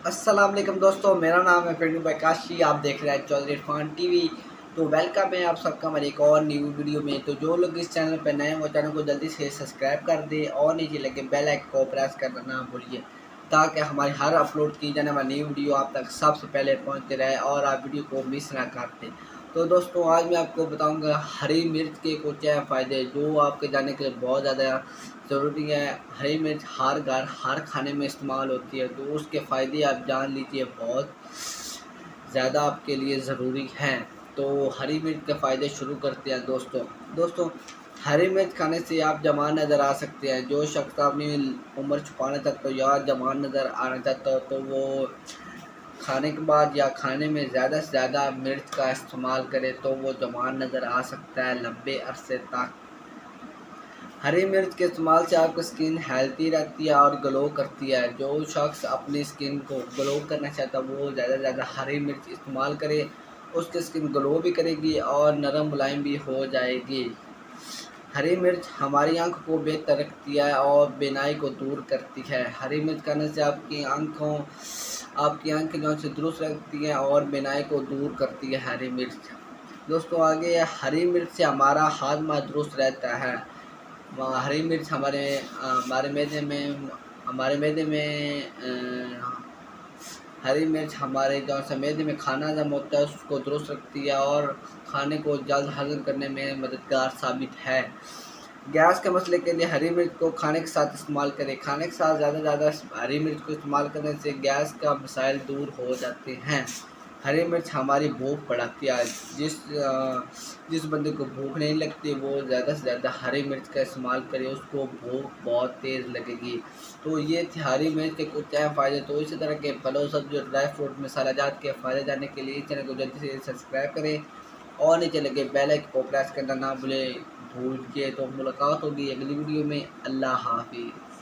अस्सलाम वालेकुम दोस्तों, मेरा नाम है प्रणू प्रकाशी। आप देख रहे हैं चौधरी इरफान टीवी। तो वेलकम है आप सबका हमारे एक और न्यू वीडियो में। तो जो लोग इस चैनल पर नए हैं वो चैनल को जल्दी से सब्सक्राइब कर दें और नीचे लगे बेल आइकन को प्रेस करना ना भूलिए, ताकि हमारी हर अपलोड की जाने वाली न्यू वीडियो आप तक सबसे पहले पहुंचते रहे और आप वीडियो को मिस ना करते। तो दोस्तों, आज मैं आपको बताऊंगा हरी मिर्च के कुछ फ़ायदे जो आपके जाने के लिए बहुत ज़्यादा ज़रूरी है। हरी मिर्च हर घर हर खाने में इस्तेमाल होती है, तो उसके फ़ायदे आप जान लीजिए, बहुत ज़्यादा आपके लिए ज़रूरी हैं। तो हरी मिर्च के फ़ायदे शुरू करते हैं दोस्तों, हरी मिर्च खाने से आप जवान नज़र आ सकते हैं। जो शख्स अपनी उम्र छुपाना चाहता हो या जवान नज़र आना चाहता हो, तो वो खाने के बाद या खाने में ज़्यादा से ज़्यादा मिर्च का इस्तेमाल करे, तो वो जवान नज़र आ सकता है लंबे अरसे तक। हरी मिर्च के इस्तेमाल से आपकी स्किन हेल्थी रहती है और ग्लो करती है। जो शख्स अपनी स्किन को ग्लो करना चाहता है वो ज़्यादा से ज़्यादा हरी मिर्च इस्तेमाल करे, उसकी स्किन ग्लो भी करेगी और नरम मुलायम भी हो जाएगी। हरी मिर्च हमारी आँख को बेहतर रखती है और बीनाई को दूर करती है। हरी मिर्च खाने से आपकी आँखें जो है दुरुस्त रखती हैं और बीनाई को दूर करती है हरी मिर्च। दोस्तों, आगे हरी मिर्च से हमारा हाजमा दुरुस्त रहता है। हरी मिर्च हमारे मैदे में हरी मिर्च हमारे जो सा मैदे में खाना हज़म होता है उसको दुरुस्त रखती है और खाने को जल्द हज़म करने में मददगार साबित है। गैस के मसले के लिए हरी मिर्च को खाने के साथ इस्तेमाल करें। खाने के साथ ज़्यादा से ज़्यादा हरी मिर्च को इस्तेमाल करने से गैस का मसाइल दूर हो जाते हैं। हरी मिर्च हमारी भूख बढ़ाती है। जिस बंदे को भूख नहीं लगती वो ज़्यादा से ज़्यादा हरी मिर्च का इस्तेमाल करे, उसको भूख बहुत तेज़ लगेगी। तो ये थे हरी मिर्च के कुछ अहम फ़ायदे। तो इसी तरह के फलों, सब्जियों, ड्राई फ्रूट, मसालेजात के फ़ायदे जानने के लिए चैनल को जल्दी से सब्सक्राइब करें और नीचे लगे बेल आइकन को प्रेस करना ना भूलें। तो मुलाकात होगी अगली वीडियो में। अल्लाह हाफिज़।